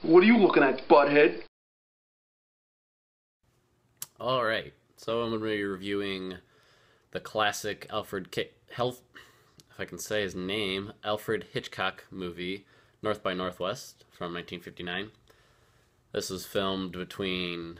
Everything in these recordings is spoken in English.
What are you looking at, butthead? All right, so I'm going to be reviewing the classic if I can say his name, Alfred Hitchcock movie, North by Northwest from 1959. This was filmed between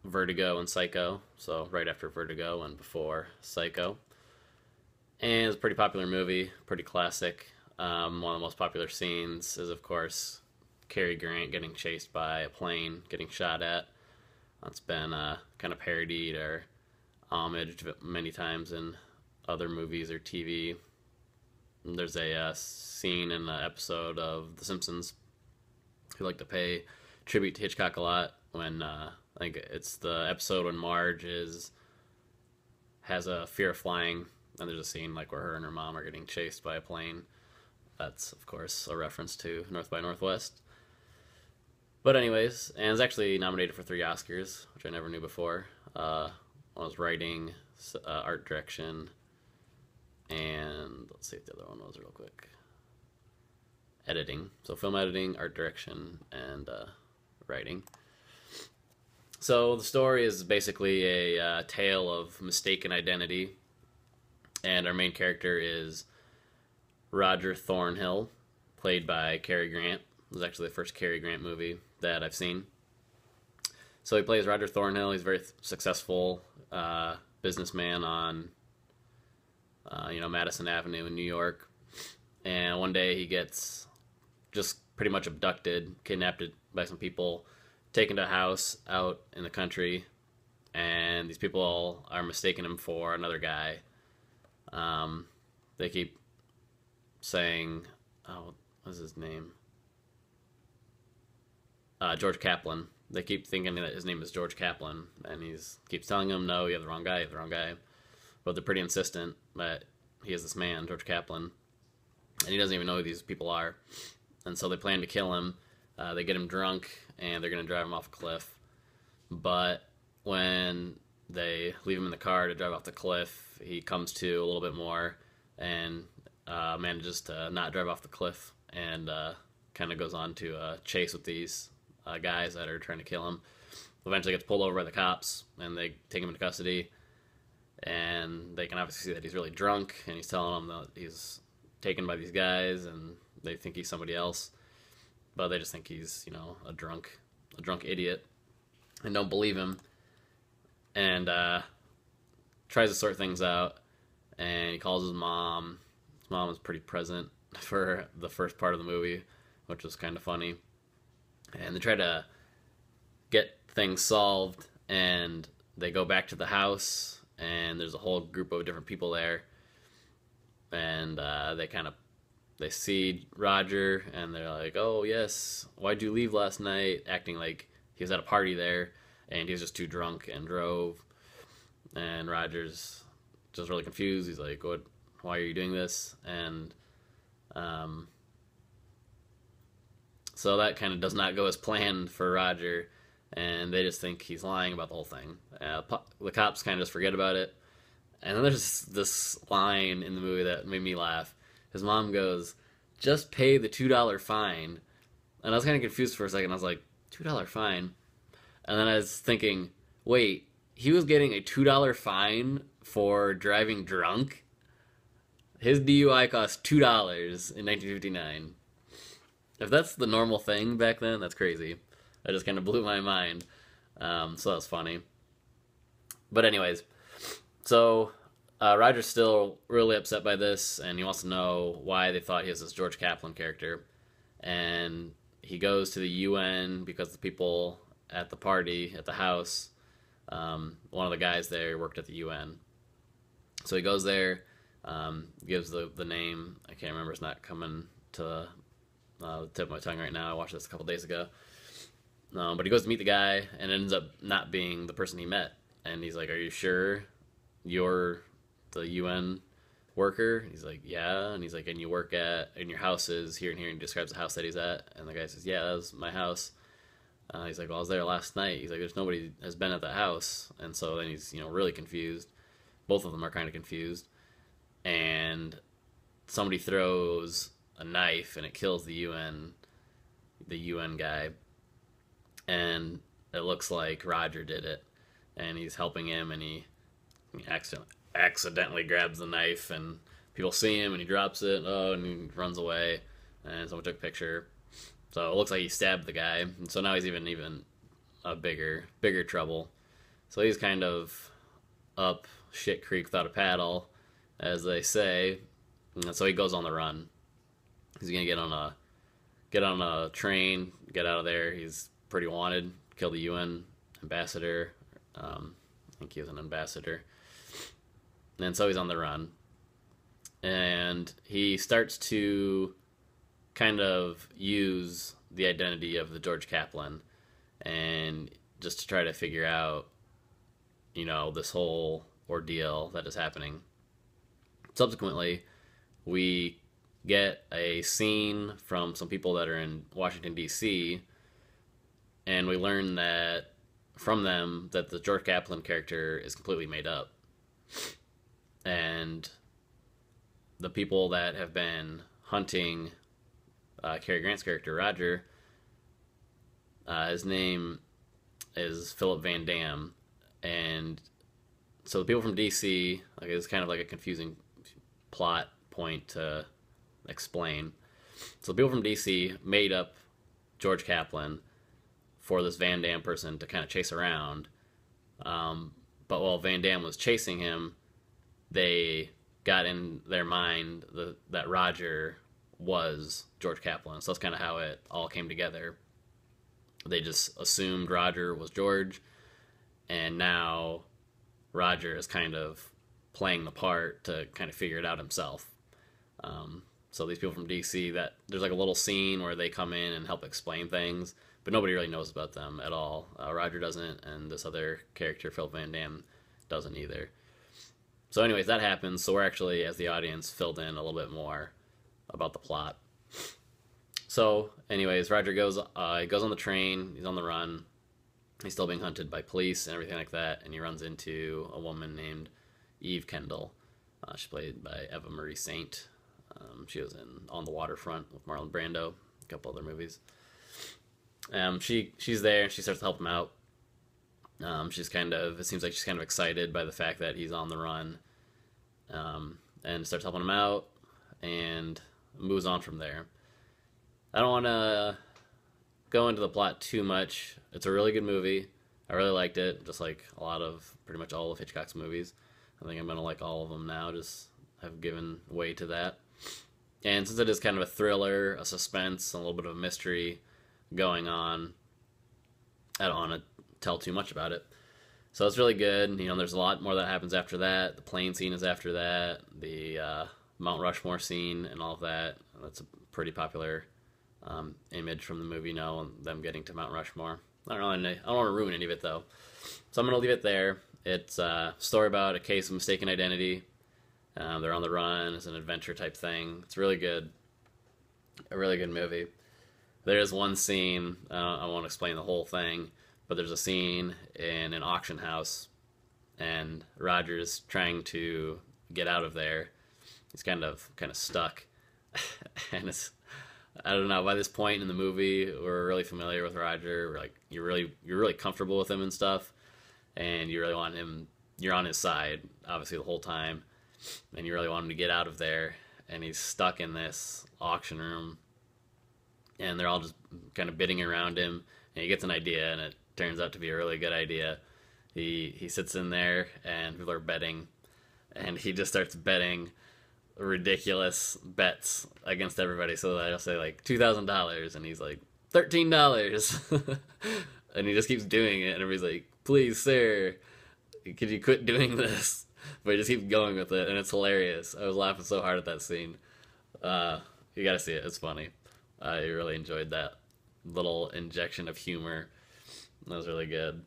Vertigo and Psycho, so right after Vertigo and before Psycho. And it's a pretty popular movie, pretty classic. One of the most popular scenes is, of course, Cary Grant getting chased by a plane, getting shot at. It's been kind of parodied or homaged many times in other movies or TV. There's a scene in an episode of The Simpsons who like to pay tribute to Hitchcock a lot when I think it's the episode when Marge is has a fear of flying, and there's a scene like where her and her mom are getting chased by a plane. That's of course a reference to North by Northwest. But anyways, and it's actually nominated for 3 Oscars, which I never knew before. When I was writing, art direction, and let's see what the other one was real quick. Editing. So film editing, art direction, and writing. So the story is basically a tale of mistaken identity, and our main character is Roger Thornhill, played by Cary Grant. It was actually the first Cary Grant movie that I've seen. So he plays Roger Thornhill. He's a very successful businessman on, Madison Avenue in New York. And one day he gets just pretty much abducted, kidnapped by some people, taken to a house out in the country, and these people are mistaking him for another guy. They keep saying, "Oh, what's his name?" George Kaplan. They keep thinking that his name is George Kaplan, and he's keeps telling them, "No, you have the wrong guy. You have the wrong guy." But they're pretty insistent that he is this man, George Kaplan, and he doesn't even know who these people are. And so they plan to kill him. They get him drunk, and they're going to drive him off a cliff. But when they leave him in the car to drive off the cliff, he comes to a little bit more and manages to not drive off the cliff, and kind of goes on to a chase with these guys that are trying to kill him. Eventually gets pulled over by the cops, and they take him into custody. And they can obviously see that he's really drunk, and he's telling them that he's taken by these guys, and they think he's somebody else, but they just think he's a drunk idiot, and don't believe him. And tries to sort things out, and he calls his mom. His mom is pretty present for the first part of the movie, which was kind of funny. And they try to get things solved, and they go back to the house, and there's a whole group of different people there, and they see Roger, and they're like, "Oh yes, why'd you leave last night?" Acting like he was at a party there, and he was just too drunk and drove. And Roger's just really confused. He's like, "What? Why are you doing this?" And so that kind of does not go as planned for Roger, and they just think he's lying about the whole thing. The cops kind of just forget about it. And then there's this line in the movie that made me laugh. His mom goes, "Just pay the $2 fine." And I was kind of confused for a second. I was like, $2 fine? And then I was thinking, wait, he was getting a $2 fine for driving drunk? His DUI cost $2 in 1959. If that's the normal thing back then, that's crazy. That just kind of blew my mind. So that was funny. But anyways, so Roger's still really upset by this, and he wants to know why they thought he was this George Kaplan character. And he goes to the UN because the people at the party, at the house, one of the guys there worked at the UN. So he goes there, gives the name. I can't remember, it's not coming to the tip of my tongue right now. I watched this a couple days ago. But he goes to meet the guy, and it ends up not being the person he met. And he's like, "Are you sure you're the UN worker?" He's like, "Yeah." And he's like, "And you work and your house is here and here," and he describes the house that he's at. And the guy says, "Yeah, that was my house." He's like, "Well, I was there last night." He's like, "There's nobody has been at the house." And so then he's, really confused. Both of them are kind of confused. And somebody throws a knife, and it kills the UN the UN guy, and it looks like Roger did it, and he's helping him, and he accidentally grabs the knife, and people see him, and he drops it, and he runs away, and someone took a picture. So it looks like he stabbed the guy, and so now he's even a bigger trouble. So he's kind of up shit creek without a paddle, as they say. And so he goes on the run. He's gonna get on a train, get out of there. He's pretty wanted. Kill the UN ambassador. I think he was an ambassador. And so he's on the run, and he starts to kind of use the identity of the George Kaplan, and just to try to figure out, this whole ordeal that is happening. Subsequently, we get a scene from some people that are in Washington, D.C., and we learn that from them that the George Kaplan character is completely made up. And the people that have been hunting Cary Grant's character, Roger, his name is Philip Van Dam. And so the people from DC, it's kind of like a confusing plot point to explain. So the people from DC made up George Kaplan for this Van Dam person to kind of chase around. But while Van Dam was chasing him, they got in their mind that Roger was George Kaplan. So that's kind of how it all came together. They just assumed Roger was George, and now Roger is kind of playing the part to kind of figure it out himself. So these people from DC, that there's like a little scene where they come in and help explain things, but nobody really knows about them at all. Roger doesn't, and this other character, Phil Van Dam, doesn't either. So anyways, that happens, so we're actually, as the audience, filled in a little bit more about the plot. So anyways, Roger goes on the train, he's on the run, he's still being hunted by police and everything like that, and he runs into a woman named Eve Kendall. She's played by Eva Marie Saint. She was in On the Waterfront with Marlon Brando, a couple other movies. She's there, and she starts to help him out. It seems like she's kind of excited by the fact that he's on the run, and starts helping him out, and moves on from there. I don't want to go into the plot too much. It's a really good movie. I really liked it, just like pretty much all of Hitchcock's movies. I think I'm going to like all of them now, just have given way to that. And since it is kind of a thriller, a suspense, a little bit of a mystery going on, I don't want to tell too much about it. So it's really good. There's a lot more that happens after that. The plane scene is after that. The Mount Rushmore scene and all of that. That's a pretty popular image from the movie, and them getting to Mount Rushmore. I don't want to ruin any of it, though. So I'm going to leave it there. It's a story about a case of mistaken identity. They're on the run. It's an adventure type thing. It's really good. A really good movie. There is one scene, I won't explain the whole thing, but there's a scene in an auction house, and Roger's trying to get out of there. He's kind of stuck, and I don't know. By this point in the movie, we're really familiar with Roger. We're like, you're really comfortable with him and stuff, and you really want him. You're on his side, obviously, the whole time, and you really want him to get out of there. And he's stuck in this auction room, and they're all just kind of bidding around him. And he gets an idea, and it turns out to be a really good idea. He sits in there, and people are betting, and he just starts betting ridiculous bets against everybody. So they'll say like $2,000, and he's like $13, and he just keeps doing it. And everybody's like, "Please, sir, could you quit doing this?" But he just keeps going with it, and it's hilarious. I was laughing so hard at that scene. You gotta see it. It's funny. I really enjoyed that little injection of humor. That was really good.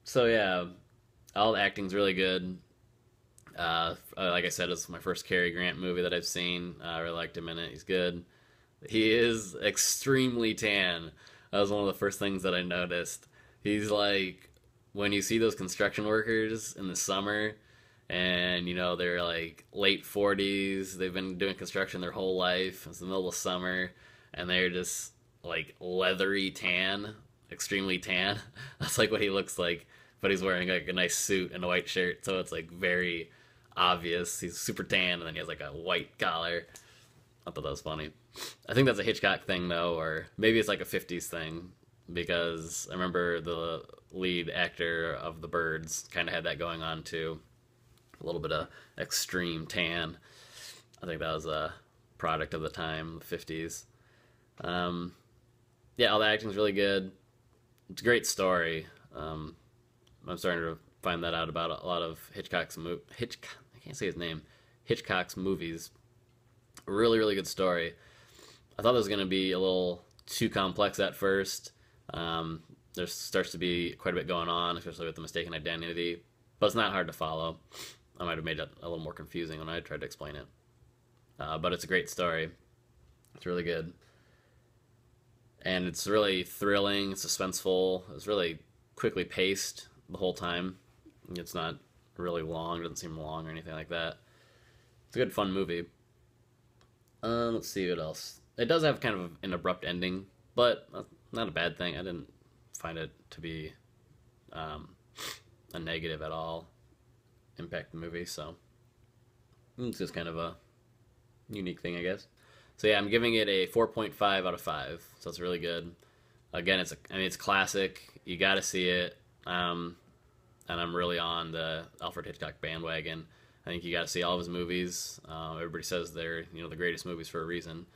So yeah, all the acting's really good. Like I said, it's my first Cary Grant movie that I've seen. I really liked him in it. He's good. He is extremely tan. That was one of the first things that I noticed. He's like, when you see those construction workers in the summer, and they're like late 40s. They've been doing construction their whole life. It's the middle of summer, and they're just like leathery tan, extremely tan. That's like what he looks like, but he's wearing like a nice suit and a white shirt, so it's like very obvious he's super tan, and then he has like a white collar. I thought that was funny. I think that's a Hitchcock thing though, or maybe it's like a 50s thing, because I remember the lead actor of The Birds kind of had that going on too. A little bit of extreme tan. I think that was a product of the time, the 50s. Yeah, all the acting's really good. It's a great story. I'm starting to find that out about a lot of Hitchcock's I can't say his name. Hitchcock's movies. Really, really good story. I thought it was going to be a little too complex at first. There starts to be quite a bit going on, especially with the mistaken identity, but it's not hard to follow. I might have made it a little more confusing when I tried to explain it. But it's a great story. It's really good. And it's really thrilling, suspenseful. It's really quickly paced the whole time. It's not really long, it doesn't seem long or anything like that. It's a good, fun movie. Let's see what else. It does have kind of an abrupt ending, but not a bad thing. I didn't find it to be a negative at all. Impact the movie, so it's just kind of a unique thing, I guess. So yeah, I'm giving it a 4.5 out of 5. So it's really good. Again, it's classic. You got to see it. And I'm really on the Alfred Hitchcock bandwagon. I think you got to see all of his movies. Everybody says they're the greatest movies for a reason.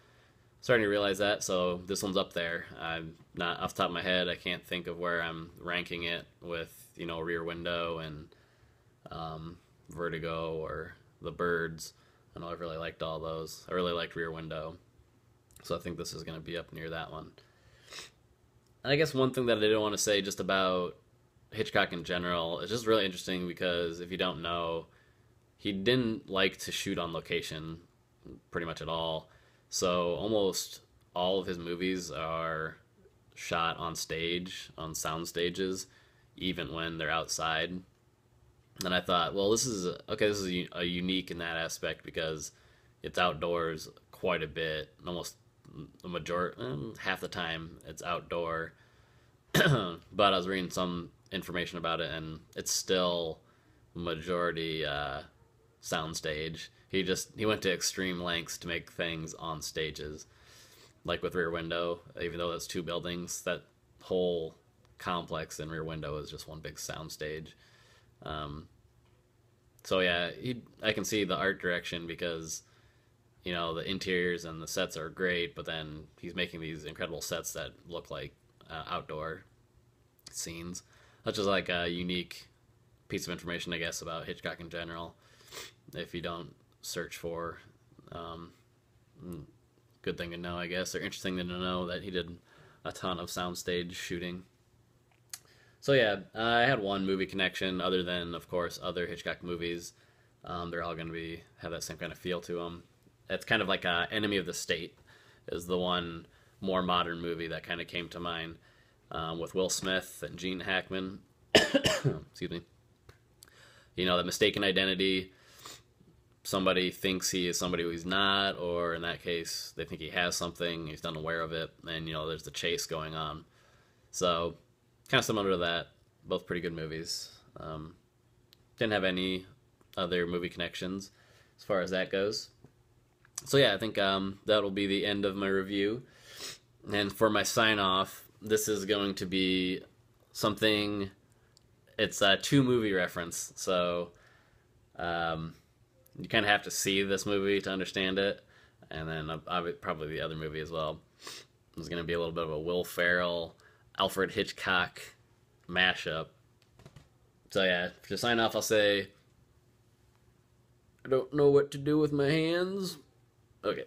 Starting to realize that, so this one's up there. I'm not off the top of my head. I can't think of where I'm ranking it with Rear Window and Vertigo or The Birds. I know I've really liked all those. I really liked Rear Window, so I think this is going to be up near that one. And I guess one thing that I didn't want to say just about Hitchcock in general is just really interesting, because if you don't know, he didn't like to shoot on location pretty much at all. So almost all of his movies are shot on stage, on sound stages, even when they're outside. And I thought, well, this is a unique in that aspect, because it's outdoors quite a bit. Almost the majority, half the time, it's outdoor. But I was reading some information about it, and it's still majority soundstage. He went to extreme lengths to make things on stages, like with Rear Window. Even though it's 2 buildings, that whole complex in Rear Window is just one big soundstage. So yeah, I can see the art direction, because the interiors and the sets are great, but then he's making these incredible sets that look like outdoor scenes. That's just like a unique piece of information, I guess, about Hitchcock in general. If you don't search for, good thing to know, I guess, or interesting to know that he did a ton of soundstage shooting. So yeah, I had one movie connection, other than, of course, other Hitchcock movies. They're all going to have that same kind of feel to them. It's kind of like Enemy of the State is the one more modern movie that kind of came to mind, with Will Smith and Gene Hackman. Excuse me. The mistaken identity. Somebody thinks he is somebody who he's not, or in that case, they think he has something, he's unaware of it, and there's the chase going on. So, kind of similar to that. Both pretty good movies. Didn't have any other movie connections as far as that goes. So yeah, I think that'll be the end of my review. And for my sign-off, this is going to be something... It's a 2-movie reference, so you kind of have to see this movie to understand it, and then probably the other movie as well. It's going to be a little bit of a Will Ferrell, Alfred Hitchcock mashup. So yeah, to sign off, I'll say, I don't know what to do with my hands. Okay.